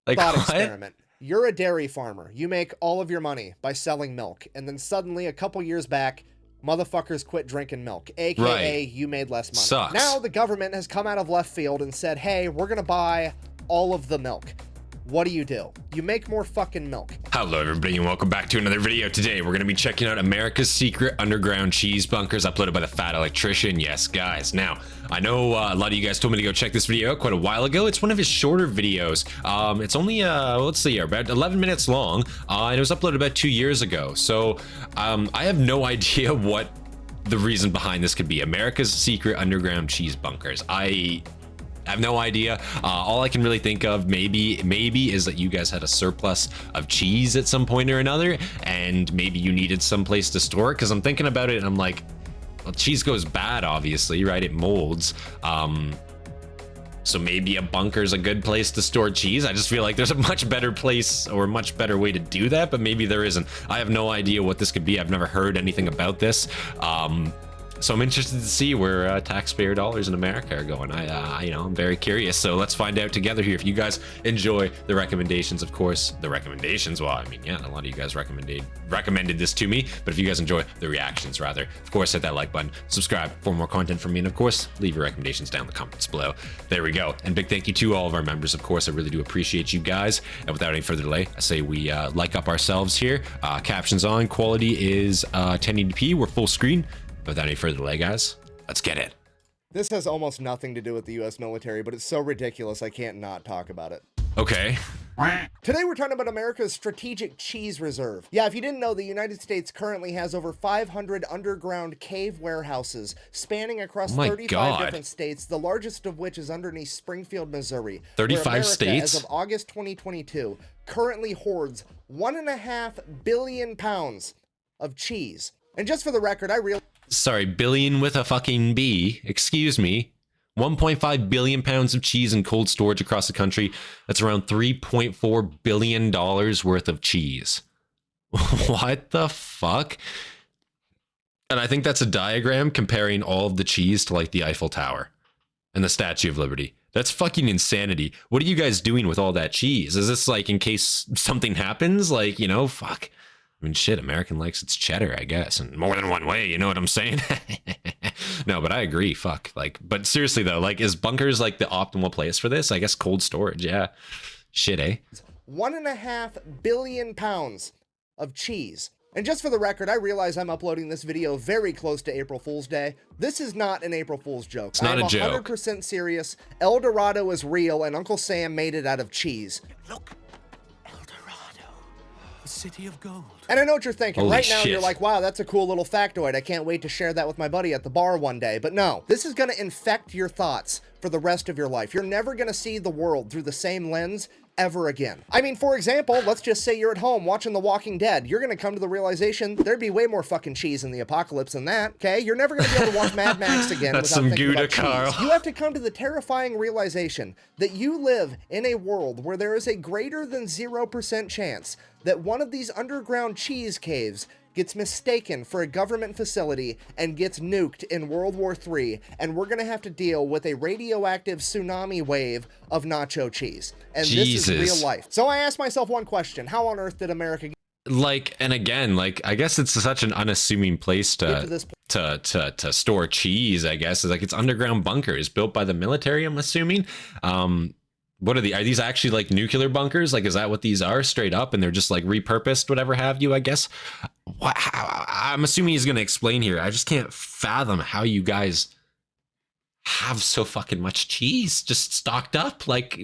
Like, Thought what? experiment. You're a dairy farmer. You make all of your money by selling milk. And then suddenly, a couple years back, motherfuckers quit drinking milk. AKA, you made less money. Sucks. Now the government has come out of left field and said, hey, we're going to buy all of the milk. What do? You make more fucking milk. Hello everybody and welcome back to another video. Today we're going to be checking out America's secret underground cheese bunkers uploaded by the Fat Electrician. Yes guys, now I know a lot of you guys told me to go check this video out quite a while ago. It's one of his shorter videos. It's only let's see here, about 11 minutes long, and it was uploaded about 2 years ago. So I have no idea what the reason behind this could be. America's secret underground cheese bunkers. I have no idea. All I can really think of maybe is that you guys had a surplus of cheese at some point or another, and maybe you needed some place to store it. Because I'm thinking about it and I'm like, well, cheese goes bad, obviously, right? It molds. So maybe a bunker is a good place to store cheese. I just feel like there's a much better place or a much better way to do that, but maybe there isn't. I have no idea what this could be. I've never heard anything about this. So I'm interested to see where taxpayer dollars in America are going. I'm very curious. So let's find out together here. If you guys enjoy the recommendations, of course, the recommendations. Well, I mean, yeah, a lot of you guys recommended this to me. But if you guys enjoy the reactions, rather, of course, hit that like button, subscribe for more content from me, and of course, leave your recommendations down in the comments below. There we go. And big thank you to all of our members. Of course, I really do appreciate you guys. And without any further delay, I say we like up ourselves here. Captions on. Quality is 1080p. We're full screen. Without any further delay, guys, let's get it. This has almost nothing to do with the U.S. military, but it's so ridiculous I can't not talk about it. Okay. Today we're talking about America's strategic cheese reserve. Yeah, if you didn't know, the United States currently has over 500 underground cave warehouses spanning across 35 different states, the largest of which is underneath Springfield, Missouri. 35 America, states? as of August 2022, currently hoards 1.5 billion pounds of cheese. And just for the record, Sorry, billion with a fucking B. Excuse me. 1.5 billion pounds of cheese in cold storage across the country. That's around $3.4 billion worth of cheese. What the fuck? And I think that's a diagram comparing all of the cheese to like the Eiffel Tower and the Statue of Liberty. That's fucking insanity. What are you guys doing with all that cheese? Is this like in case something happens? Like, you know, fuck. I mean, shit, American likes its cheddar, I guess, in more than one way, you know what I'm saying? No, but I agree, fuck. Like, but seriously though, like, is bunkers like the optimal place for this? I guess cold storage, yeah. Shit, eh? 1.5 billion pounds of cheese. And just for the record, I realize I'm uploading this video very close to April Fool's Day. This is not an April Fool's joke. It's not a joke. I'm 100% serious. El Dorado is real, and Uncle Sam made it out of cheese. Look, El Dorado, the city of gold. And I know what you're thinking. Holy right now, shit. you're like, wow, that's a cool little factoid. I can't wait to share that with my buddy at the bar one day. But no, this is going to infect your thoughts for the rest of your life. You're never going to see the world through the same lens ever again. I mean, for example, let's just say you're at home watching The Walking Dead. You're going to come to the realization there'd be way more fucking cheese in the apocalypse than that, okay? You're never going to be able to watch Mad Max again That's without some thinking Gouda, about cheese. Carl. You have to come to the terrifying realization that you live in a world where there is a greater than 0% chance that one of these underground cheese caves gets mistaken for a government facility and gets nuked in World War III, and we're gonna have to deal with a radioactive tsunami wave of nacho cheese. And Jesus. This is real life. So I asked myself one question: how on earth did America Like, and again, like, I guess it's such an unassuming place get to this point? to store cheese, I guess. It's like, it's underground bunkers built by the military, I'm assuming. What are these actually like nuclear bunkers? Like, is that what these are straight up? And they're just like repurposed, whatever have you, I guess. I'm assuming he's going to explain here. I just can't fathom how you guys have so fucking much cheese just stocked up. Like,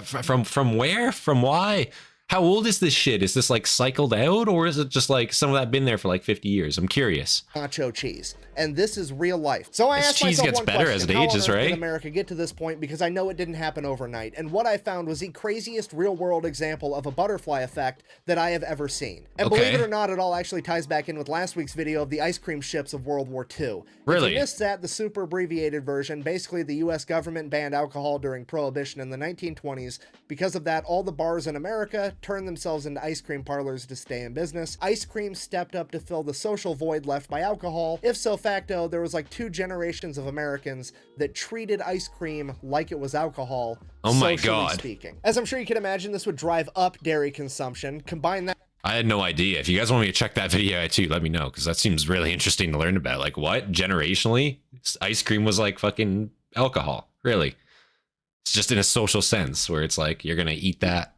from where? From why? How old is this shit? Is this like cycled out, or is it just like some of that been there for like 50 years? I'm curious. Nacho cheese. And this is real life. So I This asked cheese myself gets one better question: as it how on ages, earth right? did America get to this point? Because I know it didn't happen overnight. And what I found was the craziest real-world example of a butterfly effect that I have ever seen. And believe it or not, it all actually ties back in with last week's video of the ice cream ships of World War II. Really? If you missed that, the super abbreviated version, basically the U.S. government banned alcohol during Prohibition in the 1920s. Because of that, all the bars in America turned themselves into ice cream parlors to stay in business. Ice cream stepped up to fill the social void left by alcohol. If so facto, there was like 2 generations of Americans that treated ice cream like it was alcohol. Oh my socially God. speaking. As I'm sure you can imagine, this would drive up dairy consumption. Combine that. I had no idea. If you guys want me to check that video out too, let me know, because that seems really interesting to learn about. Like, what? Generationally, ice cream was like fucking alcohol. Really? It's just in a social sense where it's like you're gonna eat that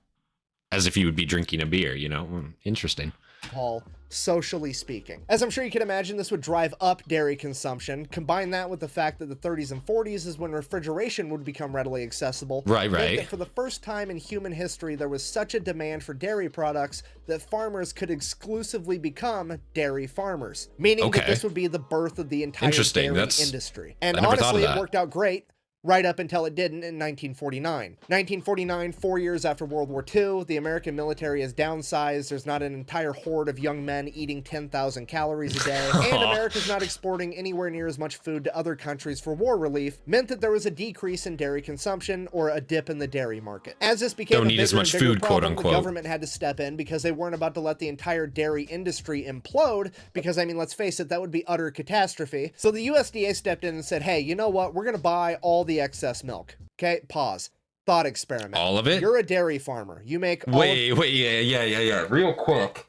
as if you would be drinking a beer, you know? Interesting. Alcohol, socially speaking. As I'm sure you can imagine, this would drive up dairy consumption. Combine that with the fact that the 30s and 40s is when refrigeration would become readily accessible. Right. That for the first time in human history, there was such a demand for dairy products that farmers could exclusively become dairy farmers, meaning that this would be the birth of the entire dairy industry. And honestly, it worked out great. Right up until it didn't in 1949. 1949, 4 years after World War II, the American military is downsized. There's not an entire horde of young men eating 10,000 calories a day. And America's not exporting anywhere near as much food to other countries for war relief, meant that there was a decrease in dairy consumption or a dip in the dairy market. As this became a bigger and bigger problem, the government had to step in because they weren't about to let the entire dairy industry implode, because, I mean, let's face it, that would be utter catastrophe. So the USDA stepped in and said, hey, you know what? We're going to buy all the excess milk. Okay, pause. Thought experiment. All of it? You're a dairy farmer. You make all wait, yeah. Real quick.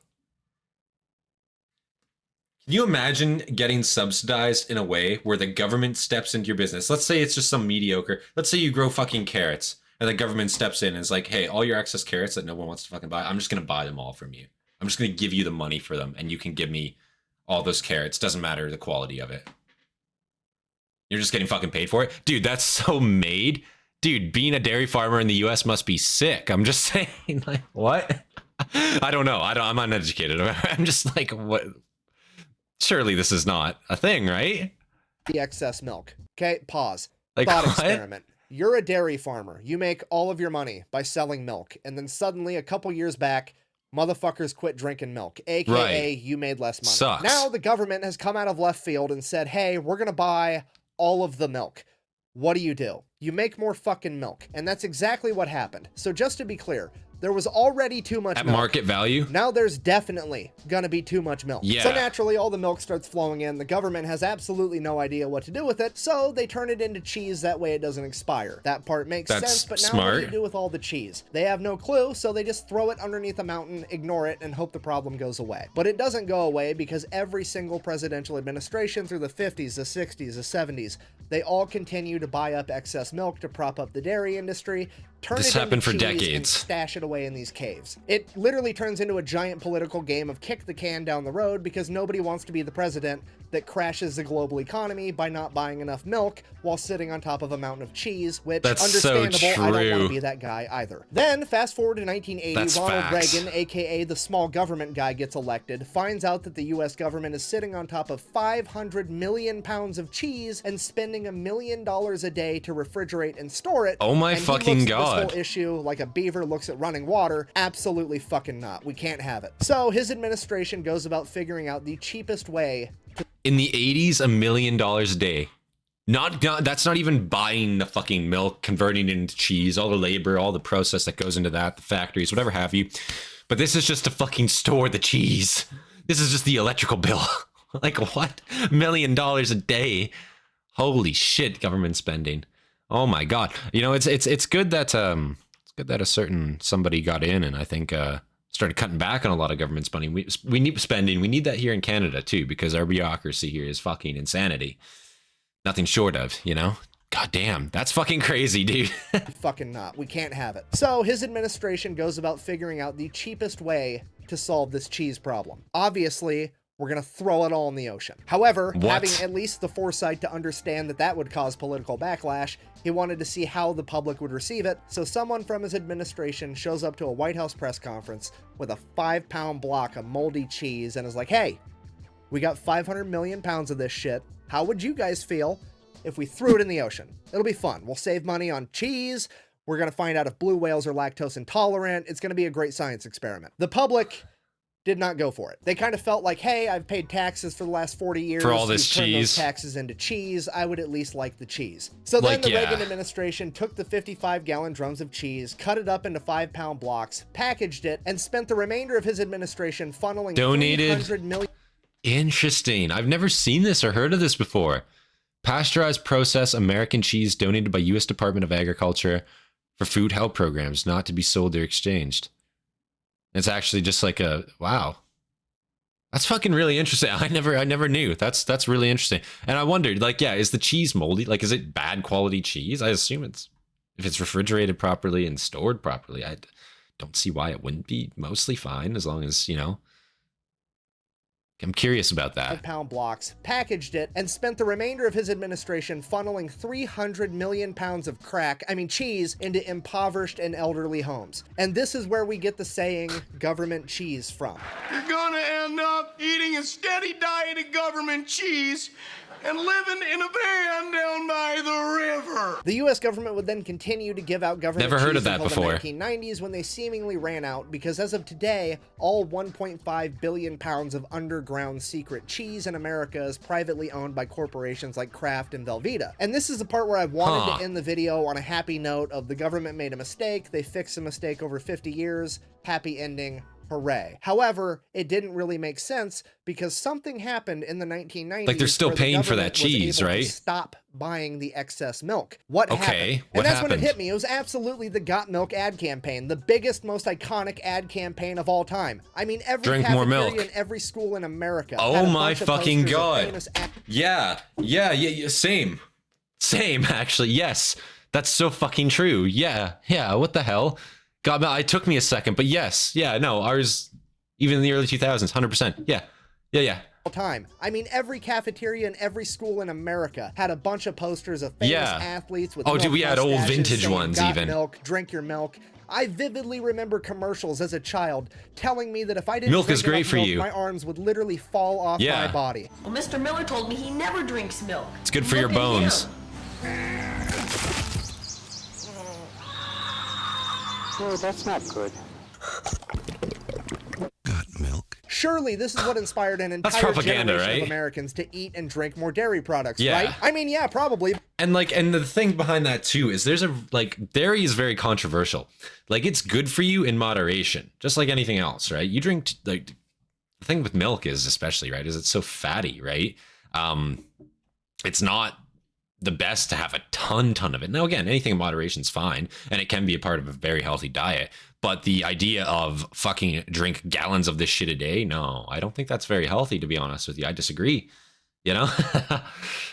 Can you imagine getting subsidized in a way where the government steps into your business? Let's say it's just some mediocre. Let's say you grow fucking carrots and the government steps in and is like, hey, all your excess carrots that no one wants to fucking buy, I'm just going to buy them all from you. I'm just going to give you the money for them and you can give me all those carrots. Doesn't matter the quality of it. You're just getting fucking paid for it? Dude, that's so made. Dude, being a dairy farmer in the US must be sick. I'm just saying, like, what? I don't know. I'm uneducated. I'm just like, what? Surely this is not a thing, right? The excess milk. Okay, pause. Like, thought what? experiment. You're a dairy farmer. You make all of your money by selling milk. And then suddenly, a couple years back, motherfuckers quit drinking milk, aka you made less money. Sucks. Now the government has come out of left field and said, hey, we're going to buy all of the milk. What do? You make more fucking milk. And that's exactly what happened. So just to be clear, there was already too much milk. At market value? Now there's definitely gonna be too much milk. Yeah. So naturally, all the milk starts flowing in. The government has absolutely no idea what to do with it, so they turn it into cheese. That way it doesn't expire. That part makes sense, but now what do you do with all the cheese? They have no clue, so they just throw it underneath a mountain, ignore it, and hope the problem goes away. But it doesn't go away because every single presidential administration through the 50s, the 60s, the 70s, they all continue to buy up excess milk to prop up the dairy industry, turn it into happened for cheese, decades. and stash it away in these caves. It literally turns into a giant political game of kick the can down the road because nobody wants to be the president that crashes the global economy by not buying enough milk while sitting on top of a mountain of cheese, which, That's understandable, so I don't want true. to be that guy either. Then, fast forward to 1980, That's Ronald facts. Reagan, aka the small government guy, gets elected, finds out that the US government is sitting on top of 500 million pounds of cheese and spending $1 million a day to refrigerate and store it. Oh my and fucking he looks at God. this whole issue like a beaver looks at running water. Absolutely fucking not. We can't have it. So his administration goes about figuring out the cheapest way to In the 80s, $1 million a day. Not that's not even buying the fucking milk, converting it into cheese, all the labor, all the process that goes into that, the factories, whatever have you. But this is just to fucking store the cheese. This is just the electrical bill. Like, what? $1 million a day. Holy shit, government spending. Oh my God. You know, it's good that a certain somebody got in and I think started cutting back on a lot of government spending. We need spending. We need that here in Canada too, because our bureaucracy here is fucking insanity. Nothing short of, you know? God damn, that's fucking crazy, dude. fucking not. We can't have it. So his administration goes about figuring out the cheapest way to solve this cheese problem. Obviously, we're going to throw it all in the ocean. However, having at least the foresight to understand that that would cause political backlash, he wanted to see how the public would receive it. So someone from his administration shows up to a White House press conference with a 5-pound block of moldy cheese and is like, hey, we got 500 million pounds of this shit. How would you guys feel if we threw it in the ocean? It'll be fun. We'll save money on cheese. We're going to find out if blue whales are lactose intolerant. It's going to be a great science experiment. The public did not go for it. They kind of felt like, hey, I've paid taxes for the last 40 years. For all this You've turned those cheese. taxes into cheese. I would at least like the cheese. So then the Reagan administration took the 55-gallon drums of cheese, cut it up into 5-pound blocks, packaged it, and spent the remainder of his administration funneling $300 million. Interesting. I've never seen this or heard of this before. Pasteurized processed American cheese donated by U.S. Department of Agriculture for food help programs, not to be sold or exchanged. It's actually just like a wow. That's fucking really interesting. I never knew. That's really interesting. And I wondered, like, yeah, is the cheese moldy? Like, is it bad quality cheese? I assume it's, if it's refrigerated properly and stored properly, I don't see why it wouldn't be mostly fine, as long as, you know. I'm curious about that. 5-pound blocks, packaged it, and spent the remainder of his administration funneling 300 million pounds of cheese into impoverished and elderly homes. And this is where we get the saying, government cheese, from. You're gonna end up eating a steady diet of government cheese and living in a van down by the river. The U.S. government would then continue to give out government Never heard cheese of that until before. the 1990s, when they seemingly ran out, because as of today, all 1.5 billion pounds of underground secret cheese in America is privately owned by corporations like Kraft and Velveeta. And this is the part where I wanted to end the video on a happy note of the government made a mistake, they fixed a mistake over 50 years, happy ending. Hooray. However, it didn't really make sense because something happened in the 1990s. Like, they're still paying for that cheese, right? Stop buying the excess milk. What happened? Okay, And that's when it hit me. It was absolutely the Got Milk ad campaign, the biggest, most iconic ad campaign of all time. I mean, every Drink more cafeteria milk. in every school in America. Oh had a my bunch of fucking posters of God. famous Yeah, same, actually, yes. That's so fucking true. Yeah, what the hell? God, it took me a second, but yes, no, ours, even in the early 2000s, 100%. Yeah. all time. I mean, every cafeteria in every school in America had a bunch of posters of famous athletes with dude, we had old mustaches vintage saying, ones "Got even. milk, drink your milk." I vividly remember commercials as a child telling me that if I didn't Milk drink is great enough for milk, you. my arms would literally fall off my body. Well, Mr. Miller told me he never drinks milk. It's good for your Look at bones. him. No, that's not good. Got milk. Surely this is what inspired an entire propaganda, generation right? of Americans to eat and drink more dairy products, Yeah. right? I mean, yeah, probably. And the thing behind that too is dairy is very controversial. Like, it's good for you in moderation, just like anything else, right? You drink, like, the thing with milk is especially, right, is it's so fatty, right? It's not the best to have a ton of it. Now, again, anything in moderation is fine, and it can be a part of a very healthy diet. But the idea of fucking drink gallons of this shit a day, no, I don't think that's very healthy, to be honest with you. I disagree, you know?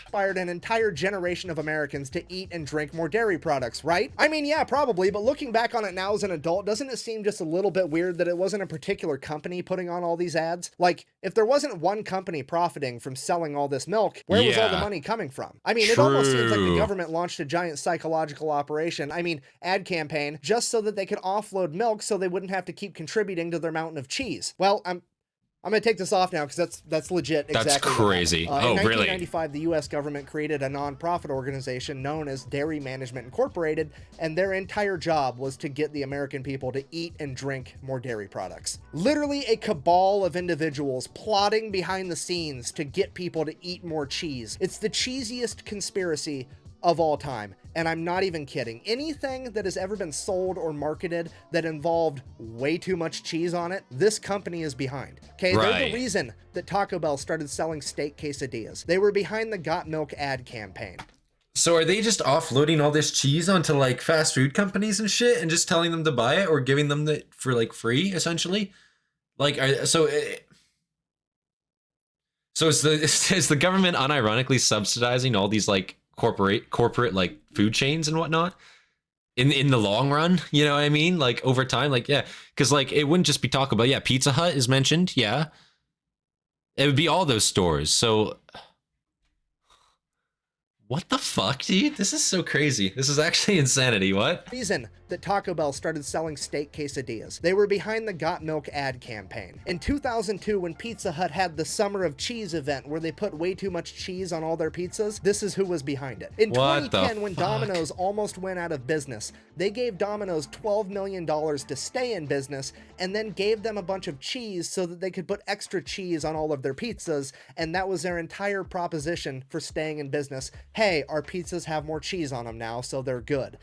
Inspired an entire generation of Americans to eat and drink more dairy products, right? I mean, yeah, probably, but looking back on it now as an adult, doesn't it seem just a little bit weird that it wasn't a particular company putting on all these ads? Like, if there wasn't one company profiting from selling all this milk, where was all the money coming from? I mean, it almost seems like the government launched a giant psychological operation, ad campaign, just so that they could offload milk so they wouldn't have to keep contributing to their mountain of cheese. Well, I'm going to take this off now because that's legit. That's exactly crazy. In Oh, really? 1995, the U.S. government created a nonprofit organization known as Dairy Management Incorporated, and their entire job was to get the American people to eat and drink more dairy products. Literally a cabal of individuals plotting behind the scenes to get people to eat more cheese. It's the cheesiest conspiracy of all time, and I'm not even kidding. Anything that has ever been sold or marketed that involved way too much cheese on it, this company is behind. Okay, they're the reason that Taco Bell started selling steak quesadillas. They were behind the Got Milk ad campaign. So are they just offloading all this cheese onto like fast food companies and shit and just telling them to buy it or giving them it for like free, essentially? Like, so is the government unironically subsidizing all these like corporate like food chains and whatnot in the long run, you know what I mean? Like, over time, like, yeah, because like it wouldn't just be Taco Bell. Yeah, Pizza Hut is mentioned. Yeah, it would be all those stores. So What the fuck, dude? This is so crazy. This is actually insanity. What? Reason that Taco Bell started selling steak quesadillas. They were behind the Got Milk ad campaign. In 2002, when Pizza Hut had the Summer of Cheese event where they put way too much cheese on all their pizzas, this is who was behind it. In 2010, when Domino's almost went out of business, they gave Domino's $12 million to stay in business and then gave them a bunch of cheese so that they could put extra cheese on all of their pizzas, and that was their entire proposition for staying in business. Hey, our pizzas have more cheese on them now, so they're good.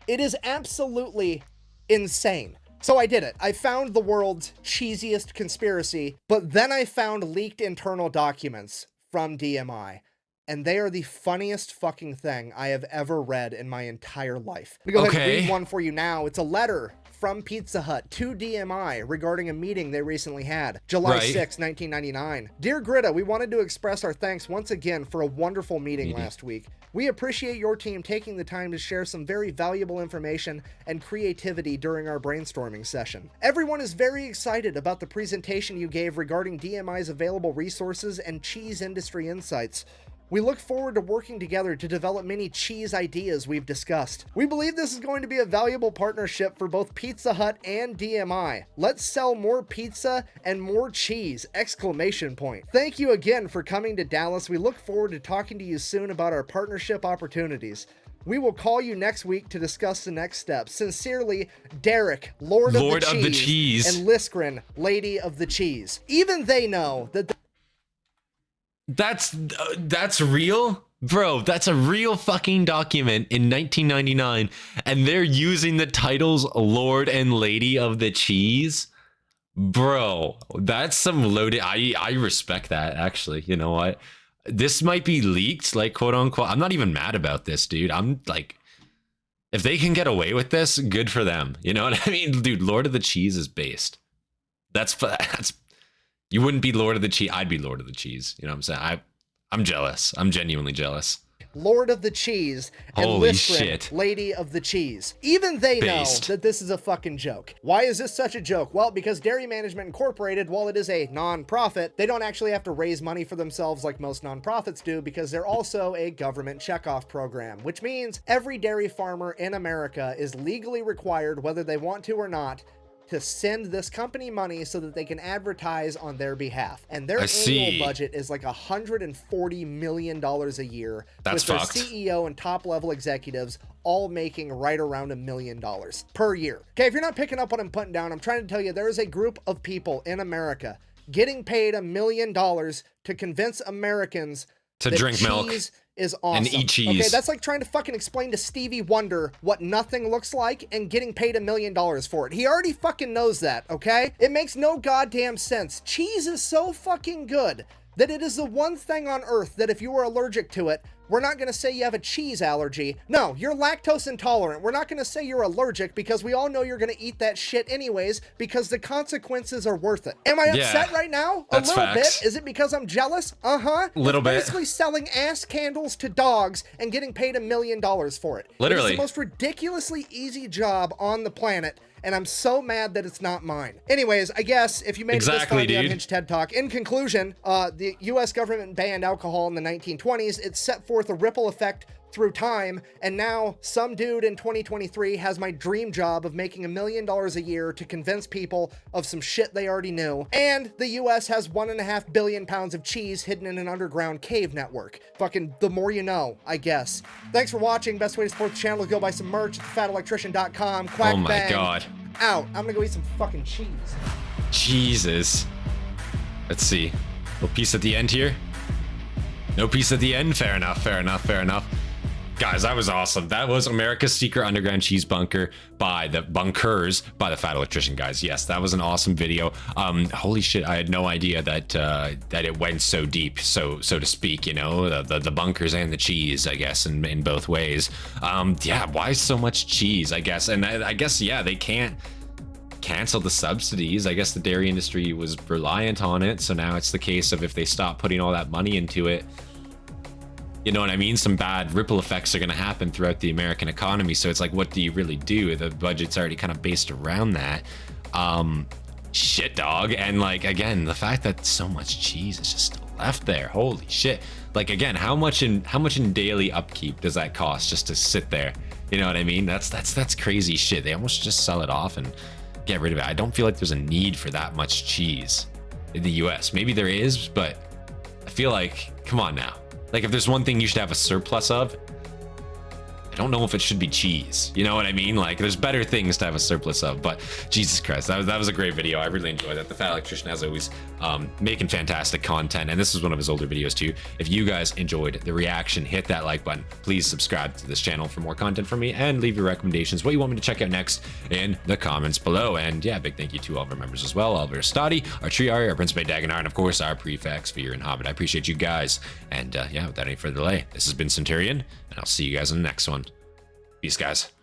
It is absolutely insane. So I did it. I found the world's cheesiest conspiracy, but then I found leaked internal documents from DMI, and they are the funniest fucking thing I have ever read in my entire life. I'm gonna go ahead and read one for you now. It's a letter from Pizza Hut to DMI regarding a meeting they recently had. July 6, 1999. Dear Greta, we wanted to express our thanks once again for a wonderful meeting last week. We appreciate your team taking the time to share some very valuable information and creativity during our brainstorming session. Everyone is very excited about the presentation you gave regarding DMI's available resources and cheese industry insights. We look forward to working together to develop many cheese ideas we've discussed. We believe this is going to be a valuable partnership for both Pizza Hut and DMI. Let's sell more pizza and more cheese! Exclamation point. Thank you again for coming to Dallas. We look forward to talking to you soon about our partnership opportunities. We will call you next week to discuss the next steps. Sincerely, Derek, Lord of the Cheese, and Liskrin, Lady of the Cheese. Even they know that That's real? Bro, that's a real fucking document in 1999, and they're using the titles Lord and Lady of the Cheese? Bro, that's some loaded... I respect that, actually. You know what? This might be leaked, like, quote unquote. I'm not even mad about this, dude. I'm like... If they can get away with this, good for them. You know what I mean? Dude, Lord of the Cheese is based. That's you wouldn't be Lord of the Cheese. I'd be Lord of the Cheese. You know what I'm saying? I'm jealous. I'm genuinely jealous. Lord of the Cheese and Holy Liskrin, shit. Lady of the Cheese. Even they know that this is a fucking joke. Why is this such a joke? Well, because Dairy Management Incorporated, while it is a non-profit, they don't actually have to raise money for themselves like most non-profits do, because they're also a government checkoff program, which means every dairy farmer in America is legally required, whether they want to or not, to send this company money so that they can advertise on their behalf. And their annual budget is like $140 million a year. That's with fucked. Their CEO and top level executives all making right around $1 million per year. Okay, if you're not picking up what I'm putting down, I'm trying to tell you there is a group of people in America getting paid $1 million to convince Americans to that drink milk is awesome. and eat cheese. Okay, that's like trying to fucking explain to Stevie Wonder what nothing looks like and getting paid $1 million for it. He already fucking knows that, okay? It makes no goddamn sense. Cheese is so fucking good that it is the one thing on earth that if you are allergic to it, we're not going to say you have a cheese allergy. No, you're lactose intolerant. We're not going to say you're allergic because we all know you're going to eat that shit anyways because the consequences are worth it. Am I upset right now? A little bit. Is it because I'm jealous? Uh-huh. Little bit. Basically selling ass candles to dogs and getting paid $1 million for it. Literally. It's the most ridiculously easy job on the planet, and I'm so mad that it's not mine. Anyways, I guess if you made it this far in the Unhinged TED Talk, in conclusion, the U.S. government banned alcohol in the 1920s. It set forth a ripple effect through time, and now some dude in 2023 has my dream job of making $1 million a year to convince people of some shit they already knew. And the US has 1.5 billion pounds of cheese hidden in an underground cave network. Fucking the more you know, I guess. Thanks for watching. Best way to support the channel is go buy some merch at thefatelectrician.com. Quack oh my bang. God. Out. I'm gonna go eat some fucking cheese. Jesus. Let's see. A little piece at the end here. No piece at the end. Fair enough. Fair enough. Fair enough. Guys, that was awesome. That was America's Secret Underground Cheese Bunker by the Bunkers by the Fat Electrician, guys. Yes, that was an awesome video. Holy shit, I had no idea that that it went so deep, so to speak. You know, the bunkers and the cheese, I guess, in both ways. Yeah, why so much cheese? I guess, and I guess yeah, they can't cancel the subsidies. I guess the dairy industry was reliant on it, so now it's the case of if they stop putting all that money into it. You know what I mean? Some bad ripple effects are going to happen throughout the American economy. So it's like, what do you really do? The budget's already kind of based around that. shit, dog. And like, again, the fact that so much cheese is just still left there, holy shit. Like, again, how much in daily upkeep does that cost just to sit there? You know what I mean? That's crazy shit. They almost just sell it off and get rid of it. I don't feel like there's a need for that much cheese in the US. Maybe there is, but I feel like, come on now. Like, if there's one thing you should have a surplus of, I don't know if it should be cheese. You know what I mean? Like, there's better things to have a surplus of, but Jesus Christ, that was a great video. I really enjoyed that. The Fat Electrician, as always, making fantastic content, and this is one of his older videos too. If you guys enjoyed the reaction, hit that like button. Please subscribe to this channel for more content from me, and leave your recommendations, what you want me to check out next, in the comments below. And yeah, big thank you to all of our members as well, all of our Hastati, our Triarii, our Principe, Dagenhart, and of course our Praefectus, Fear, and Hobbit. I appreciate you guys, and yeah, without any further delay, this has been Centurion, and I'll see you guys in the next one. Peace, guys.